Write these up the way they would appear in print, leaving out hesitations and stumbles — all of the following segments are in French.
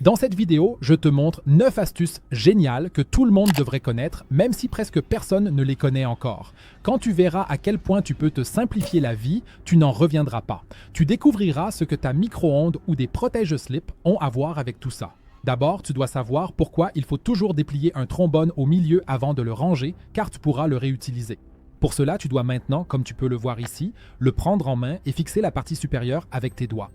Dans cette vidéo, je te montre 9 astuces géniales que tout le monde devrait connaître, même si presque personne ne les connaît encore. Quand tu verras à quel point tu peux te simplifier la vie, tu n'en reviendras pas. Tu découvriras ce que ta micro-ondes ou des protège-slips ont à voir avec tout ça. D'abord, tu dois savoir pourquoi il faut toujours déplier un trombone au milieu avant de le ranger, car tu pourras le réutiliser. Pour cela, tu dois maintenant, comme tu peux le voir ici, le prendre en main et fixer la partie supérieure avec tes doigts.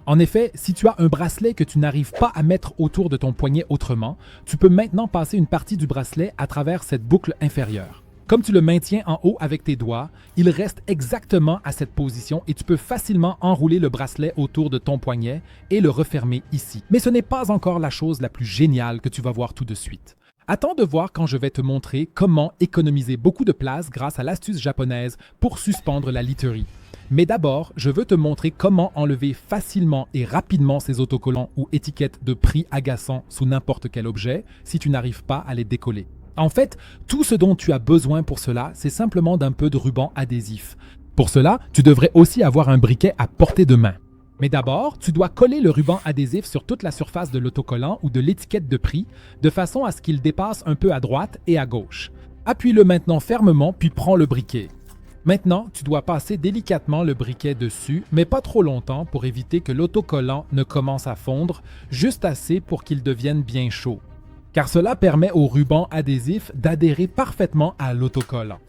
En effet, si tu as un bracelet que tu n'arrives pas à mettre autour de ton poignet autrement, tu peux maintenant passer une partie du bracelet à travers cette boucle inférieure. Comme tu le maintiens en haut avec tes doigts, il reste exactement à cette position et tu peux facilement enrouler le bracelet autour de ton poignet et le refermer ici. Mais ce n'est pas encore la chose la plus géniale que tu vas voir tout de suite. Attends de voir quand je vais te montrer comment économiser beaucoup de place grâce à l'astuce japonaise pour suspendre la literie. Mais d'abord, je veux te montrer comment enlever facilement et rapidement ces autocollants ou étiquettes de prix agaçants sous n'importe quel objet si tu n'arrives pas à les décoller. En fait, tout ce dont tu as besoin pour cela, c'est simplement d'un peu de ruban adhésif. Pour cela, tu devrais aussi avoir un briquet à portée de main. Mais d'abord, tu dois coller le ruban adhésif sur toute la surface de l'autocollant ou de l'étiquette de prix, de façon à ce qu'il dépasse un peu à droite et à gauche. Appuie-le maintenant fermement, puis prends le briquet. Maintenant, tu dois passer délicatement le briquet dessus, mais pas trop longtemps pour éviter que l'autocollant ne commence à fondre, juste assez pour qu'il devienne bien chaud. Car cela permet au ruban adhésif d'adhérer parfaitement à l'autocollant.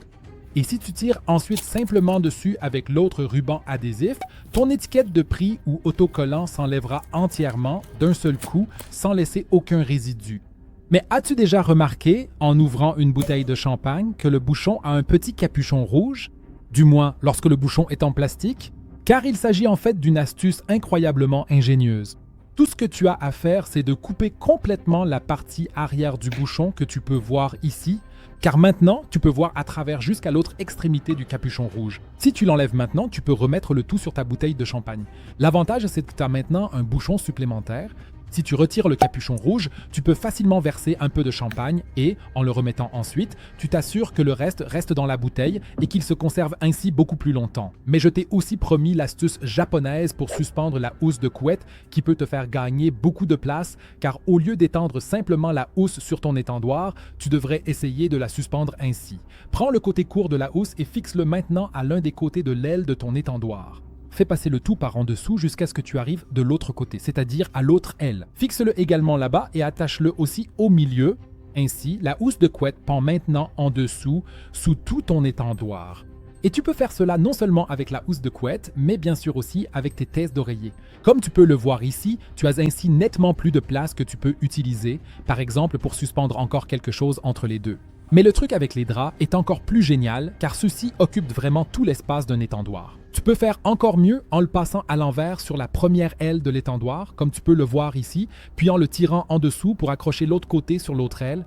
Et si tu tires ensuite simplement dessus avec l'autre ruban adhésif, ton étiquette de prix ou autocollant s'enlèvera entièrement d'un seul coup sans laisser aucun résidu. Mais as-tu déjà remarqué, en ouvrant une bouteille de champagne, que le bouchon a un petit capuchon rouge? Du moins lorsque le bouchon est en plastique? Car il s'agit en fait d'une astuce incroyablement ingénieuse. Tout ce que tu as à faire, c'est de couper complètement la partie arrière du bouchon que tu peux voir ici, car maintenant, tu peux voir à travers jusqu'à l'autre extrémité du capuchon rouge. Si tu l'enlèves maintenant, tu peux remettre le tout sur ta bouteille de champagne. L'avantage, c'est que tu as maintenant un bouchon supplémentaire. Si tu retires le capuchon rouge, tu peux facilement verser un peu de champagne et, en le remettant ensuite, tu t'assures que le reste dans la bouteille et qu'il se conserve ainsi beaucoup plus longtemps. Mais je t'ai aussi promis l'astuce japonaise pour suspendre la housse de couette qui peut te faire gagner beaucoup de place, car au lieu d'étendre simplement la housse sur ton étendoir, tu devrais essayer de la suspendre ainsi. Prends le côté court de la housse et fixe-le maintenant à l'un des côtés de l'aile de ton étendoir. Fais passer le tout par en dessous jusqu'à ce que tu arrives de l'autre côté, c'est-à-dire à l'autre aile. Fixe-le également là-bas et attache-le aussi au milieu. Ainsi, la housse de couette pend maintenant en dessous, sous tout ton étendoir. Et tu peux faire cela non seulement avec la housse de couette, mais bien sûr aussi avec tes têtes d'oreiller. Comme tu peux le voir ici, tu as ainsi nettement plus de place que tu peux utiliser, par exemple pour suspendre encore quelque chose entre les deux. Mais le truc avec les draps est encore plus génial car ceux-ci occupent vraiment tout l'espace d'un étendoir. Tu peux faire encore mieux en le passant à l'envers sur la première aile de l'étendoir, comme tu peux le voir ici, puis en le tirant en dessous pour accrocher l'autre côté sur l'autre aile.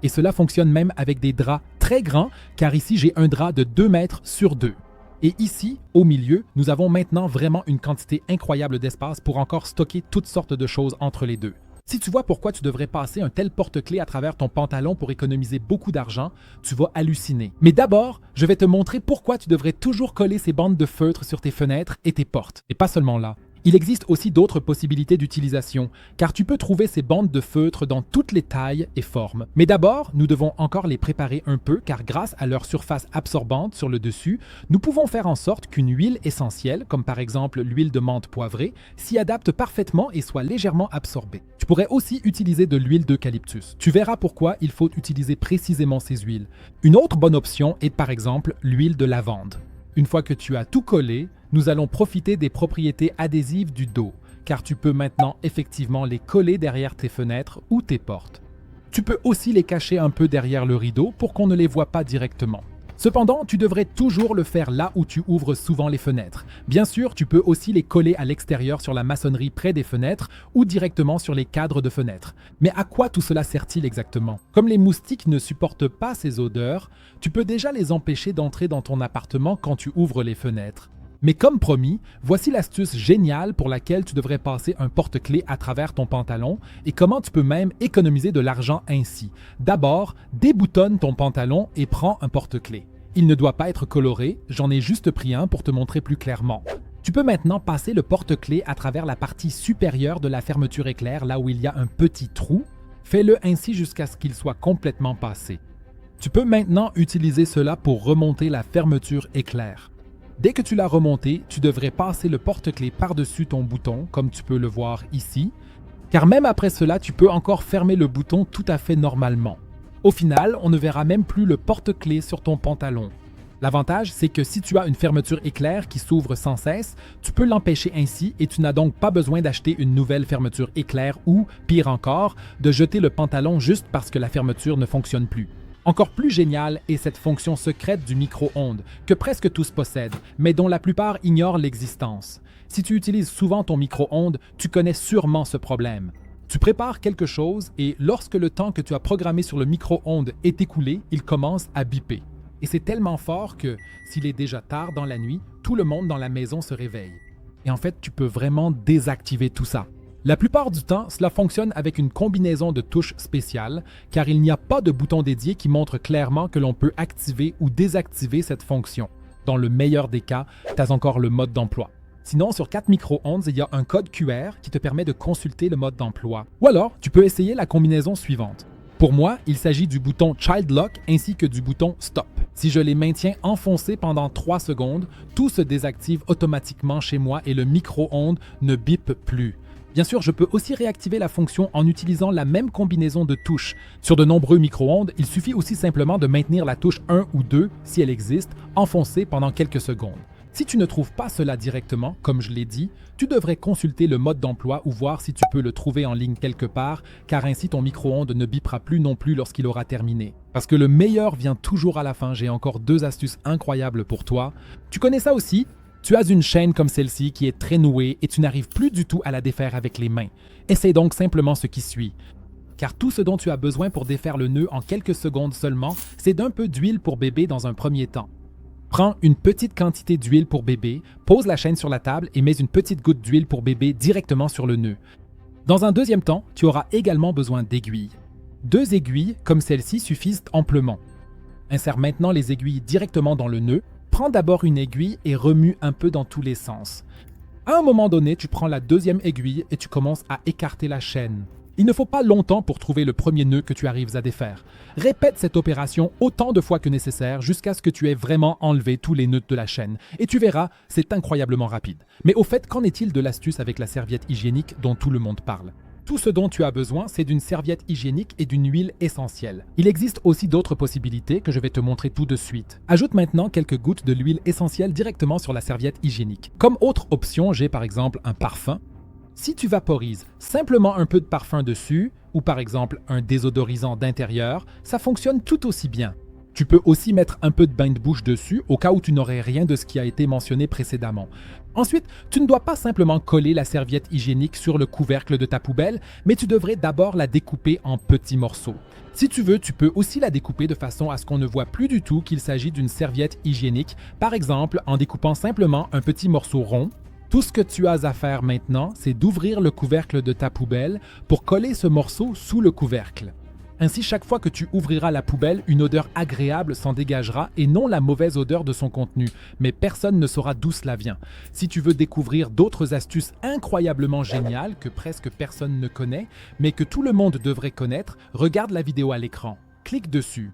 Et cela fonctionne même avec des draps très grands car ici j'ai un drap de 2 mètres sur 2. Et ici, au milieu, nous avons maintenant vraiment une quantité incroyable d'espace pour encore stocker toutes sortes de choses entre les deux. Si tu vois pourquoi tu devrais passer un tel porte-clés à travers ton pantalon pour économiser beaucoup d'argent, tu vas halluciner. Mais d'abord, je vais te montrer pourquoi tu devrais toujours coller ces bandes de feutre sur tes fenêtres et tes portes. Et pas seulement là. Il existe aussi d'autres possibilités d'utilisation, car tu peux trouver ces bandes de feutre dans toutes les tailles et formes. Mais d'abord, nous devons encore les préparer un peu, car grâce à leur surface absorbante sur le dessus, nous pouvons faire en sorte qu'une huile essentielle, comme par exemple l'huile de menthe poivrée, s'y adapte parfaitement et soit légèrement absorbée. Tu pourrais aussi utiliser de l'huile d'eucalyptus. Tu verras pourquoi il faut utiliser précisément ces huiles. Une autre bonne option est par exemple l'huile de lavande. Une fois que tu as tout collé, nous allons profiter des propriétés adhésives du dos, car tu peux maintenant effectivement les coller derrière tes fenêtres ou tes portes. Tu peux aussi les cacher un peu derrière le rideau pour qu'on ne les voit pas directement. Cependant, tu devrais toujours le faire là où tu ouvres souvent les fenêtres. Bien sûr, tu peux aussi les coller à l'extérieur sur la maçonnerie près des fenêtres ou directement sur les cadres de fenêtres. Mais à quoi tout cela sert-il exactement? Comme les moustiques ne supportent pas ces odeurs, tu peux déjà les empêcher d'entrer dans ton appartement quand tu ouvres les fenêtres. Mais comme promis, voici l'astuce géniale pour laquelle tu devrais passer un porte-clés à travers ton pantalon et comment tu peux même économiser de l'argent ainsi. D'abord, déboutonne ton pantalon et prends un porte-clés. Il ne doit pas être coloré, j'en ai juste pris un pour te montrer plus clairement. Tu peux maintenant passer le porte-clés à travers la partie supérieure de la fermeture éclair, là où il y a un petit trou. Fais-le ainsi jusqu'à ce qu'il soit complètement passé. Tu peux maintenant utiliser cela pour remonter la fermeture éclair. Dès que tu l'as remonté, tu devrais passer le porte-clés par-dessus ton bouton, comme tu peux le voir ici, car même après cela, tu peux encore fermer le bouton tout à fait normalement. Au final, on ne verra même plus le porte-clés sur ton pantalon. L'avantage, c'est que si tu as une fermeture éclair qui s'ouvre sans cesse, tu peux l'empêcher ainsi et tu n'as donc pas besoin d'acheter une nouvelle fermeture éclair ou, pire encore, de jeter le pantalon juste parce que la fermeture ne fonctionne plus. Encore plus génial est cette fonction secrète du micro-ondes, que presque tous possèdent, mais dont la plupart ignorent l'existence. Si tu utilises souvent ton micro-ondes, tu connais sûrement ce problème. Tu prépares quelque chose et lorsque le temps que tu as programmé sur le micro-ondes est écoulé, il commence à biper. Et c'est tellement fort que, s'il est déjà tard dans la nuit, tout le monde dans la maison se réveille. Et en fait, tu peux vraiment désactiver tout ça. La plupart du temps, cela fonctionne avec une combinaison de touches spéciales, car il n'y a pas de bouton dédié qui montre clairement que l'on peut activer ou désactiver cette fonction. Dans le meilleur des cas, tu as encore le mode d'emploi. Sinon, sur 4 micro-ondes, il y a un code QR qui te permet de consulter le mode d'emploi. Ou alors, tu peux essayer la combinaison suivante. Pour moi, il s'agit du bouton Child Lock ainsi que du bouton Stop. Si je les maintiens enfoncés pendant 3 secondes, tout se désactive automatiquement chez moi et le micro-ondes ne bip plus. Bien sûr, je peux aussi réactiver la fonction en utilisant la même combinaison de touches. Sur de nombreux micro-ondes, il suffit aussi simplement de maintenir la touche 1 ou 2, si elle existe, enfoncée pendant quelques secondes. Si tu ne trouves pas cela directement, comme je l'ai dit, tu devrais consulter le mode d'emploi ou voir si tu peux le trouver en ligne quelque part, car ainsi ton micro-ondes ne bipera plus non plus lorsqu'il aura terminé. Parce que le meilleur vient toujours à la fin, j'ai encore 2 astuces incroyables pour toi. Tu connais ça aussi? Tu as une chaîne comme celle-ci qui est très nouée et tu n'arrives plus du tout à la défaire avec les mains. Essaye donc simplement ce qui suit. Car tout ce dont tu as besoin pour défaire le nœud en quelques secondes seulement, c'est d'un peu d'huile pour bébé dans un premier temps. Prends une petite quantité d'huile pour bébé, pose la chaîne sur la table et mets une petite goutte d'huile pour bébé directement sur le nœud. Dans un deuxième temps, tu auras également besoin d'aiguilles. 2 aiguilles comme celle-ci suffisent amplement. Insère maintenant les aiguilles directement dans le nœud. Prends d'abord une aiguille et remue un peu dans tous les sens. À un moment donné, tu prends la deuxième aiguille et tu commences à écarter la chaîne. Il ne faut pas longtemps pour trouver le premier nœud que tu arrives à défaire. Répète cette opération autant de fois que nécessaire jusqu'à ce que tu aies vraiment enlevé tous les nœuds de la chaîne. Et tu verras, c'est incroyablement rapide. Mais au fait, qu'en est-il de l'astuce avec la serviette hygiénique dont tout le monde parle? Tout ce dont tu as besoin, c'est d'une serviette hygiénique et d'une huile essentielle. Il existe aussi d'autres possibilités que je vais te montrer tout de suite. Ajoute maintenant quelques gouttes de l'huile essentielle directement sur la serviette hygiénique. Comme autre option, j'ai par exemple un parfum. Si tu vaporises simplement un peu de parfum dessus, ou par exemple un désodorisant d'intérieur, ça fonctionne tout aussi bien. Tu peux aussi mettre un peu de bain de bouche dessus au cas où tu n'aurais rien de ce qui a été mentionné précédemment. Ensuite, tu ne dois pas simplement coller la serviette hygiénique sur le couvercle de ta poubelle, mais tu devrais d'abord la découper en petits morceaux. Si tu veux, tu peux aussi la découper de façon à ce qu'on ne voit plus du tout qu'il s'agit d'une serviette hygiénique, par exemple en découpant simplement un petit morceau rond. Tout ce que tu as à faire maintenant, c'est d'ouvrir le couvercle de ta poubelle pour coller ce morceau sous le couvercle. Ainsi, chaque fois que tu ouvriras la poubelle, une odeur agréable s'en dégagera et non la mauvaise odeur de son contenu. Mais personne ne saura d'où cela vient. Si tu veux découvrir d'autres astuces incroyablement géniales que presque personne ne connaît, mais que tout le monde devrait connaître, regarde la vidéo à l'écran. Clique dessus.